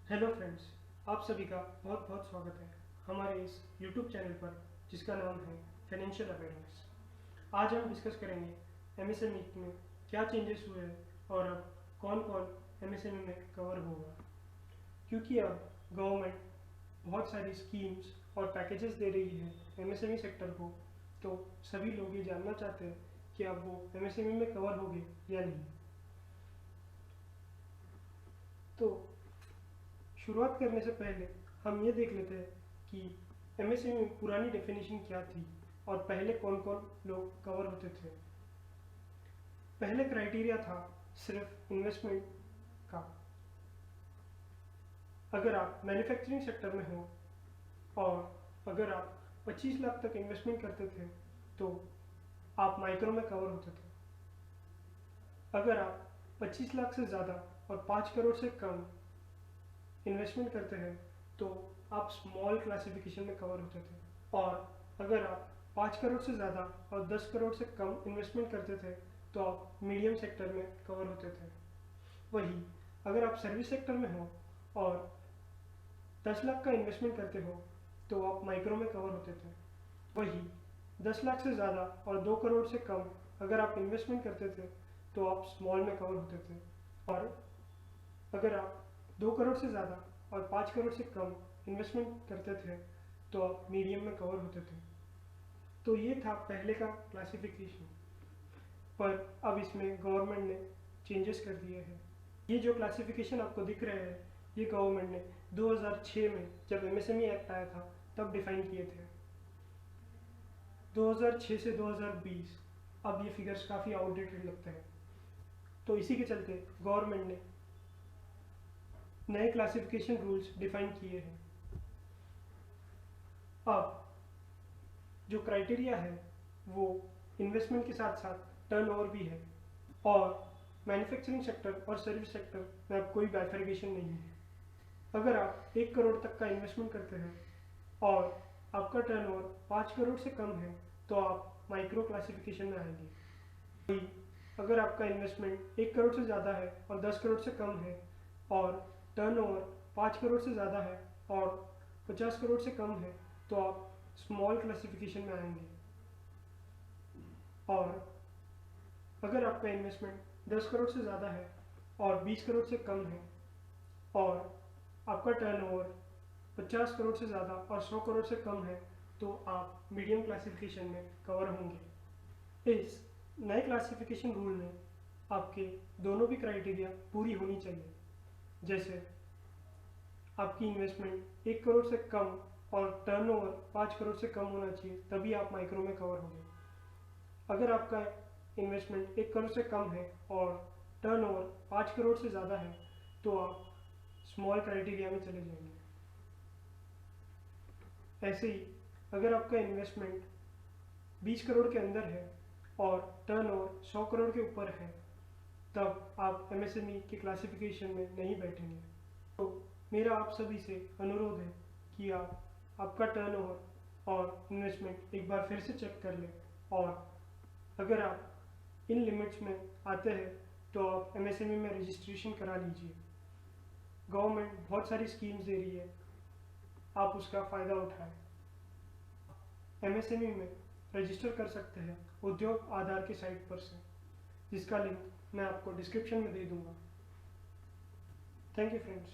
Hello friends, आप सभी का बहुत बहुत स्वागत है हमारे इस यूट्यूब चैनल पर जिसका नाम है फाइनेंशियल अवेयरनेस। आज हम डिस्कस करेंगे एमएसएमई में क्या चेंजेस हुए हैं और अब कौन कौन एमएसएमई में कवर होगा। क्योंकि अब गवर्नमेंट बहुत सारी स्कीम्स और पैकेजेस दे रही है एमएसएमई सेक्टर को, तो सभी लोग ये जानना चाहते हैं कि अब वो एमएसएमई में कवर होंगे या नहीं। तो शुरुआत करने से पहले हम ये देख लेते हैं कि एमएसएमई में पुरानी डेफिनेशन क्या थी और पहले कौन कौन लोग कवर होते थे। पहले क्राइटेरिया था सिर्फ इन्वेस्टमेंट का। अगर आप मैन्युफैक्चरिंग सेक्टर में हो और अगर आप 25 लाख तक इन्वेस्टमेंट करते थे तो आप माइक्रो में कवर होते थे। अगर आप 25 लाख से ज़्यादा और 5 करोड़ से कम इन्वेस्टमेंट करते हैं तो आप स्मॉल क्लासिफिकेशन में कवर होते थे। और अगर आप 5 करोड़ से ज़्यादा और 10 करोड़ से कम इन्वेस्टमेंट करते थे तो आप मीडियम सेक्टर में कवर होते थे। वही अगर आप सर्विस सेक्टर में हो और 10 लाख का इन्वेस्टमेंट करते हो तो आप माइक्रो में कवर होते थे। वही 10 लाख से ज़्यादा और 2 करोड़ से कम अगर आप इन्वेस्टमेंट करते थे तो आप स्मॉल में कवर होते थे। और अगर आप 2 करोड़ से ज़्यादा और 5 करोड़ से कम इन्वेस्टमेंट करते थे तो आप मीडियम में कवर होते थे। तो ये था पहले का क्लासिफिकेशन, पर अब इसमें गवर्नमेंट ने चेंजेस कर दिए हैं। ये जो क्लासिफिकेशन आपको दिख रहे हैं ये गवर्नमेंट ने 2006 में जब एमएसएमई एक्ट आया था तब डिफाइन किए थे। 2006 से 2020 अब ये फिगर्स काफ़ी आउटडेटेड लगते हैं, तो इसी के चलते गवर्नमेंट ने नए क्लासिफिकेशन रूल्स डिफाइन किए हैं। अब जो क्राइटेरिया है वो इन्वेस्टमेंट के साथ साथ टर्नओवर भी है, और मैन्युफैक्चरिंग सेक्टर और सर्विस सेक्टर में अब कोई बाइफर्केशन नहीं है। अगर आप 1 करोड़ तक का इन्वेस्टमेंट करते हैं और आपका टर्नओवर 5 करोड़ से कम है तो आप माइक्रो क्लासिफिकेशन में आएंगे। वही अगर आपका इन्वेस्टमेंट 1 करोड़ से ज़्यादा है और 10 करोड़ से कम है और टर्नओवर 5 करोड़ से ज़्यादा है और 50 करोड़ से कम है तो आप स्मॉल क्लासिफिकेशन में आएंगे। और अगर आपका इन्वेस्टमेंट 10 करोड़ से ज़्यादा है और 20 करोड़ से कम है और आपका टर्नओवर 50 करोड़ से ज़्यादा और 100 करोड़ से कम है तो आप मीडियम क्लासिफिकेशन में कवर होंगे। इस नए क्लासिफिकेशन रूल में आपके दोनों भी क्राइटेरिया पूरी होनी चाहिए, जैसे आपकी इन्वेस्टमेंट 1 करोड़ से कम और टर्नओवर 5 करोड़ से कम होना चाहिए, तभी आप माइक्रो में कवर होंगे। अगर आपका इन्वेस्टमेंट 1 करोड़ से कम है और टर्नओवर 5 करोड़ से ज़्यादा है तो आप स्मॉल क्राइटेरिया में चले जाएंगे। ऐसे ही अगर आपका इन्वेस्टमेंट 20 करोड़ के अंदर है और टर्नओवर 100 करोड़ के ऊपर है तब आप एमएसएमई के क्लासिफिकेशन में नहीं बैठेंगे। तो मेरा आप सभी से अनुरोध है कि आप आपका टर्नओवर और इन्वेस्टमेंट एक बार फिर से चेक कर लें, और अगर आप इन लिमिट्स में आते हैं तो आप एमएसएमई में रजिस्ट्रेशन करा लीजिए। गवर्नमेंट बहुत सारी स्कीम्स दे रही है, आप उसका फ़ायदा उठाएं। एमएसएमई में रजिस्टर कर सकते हैं उद्योग आधार के साइट पर से, जिसका लिंक मैं आपको डिस्क्रिप्शन में दे दूंगा। Thank you friends.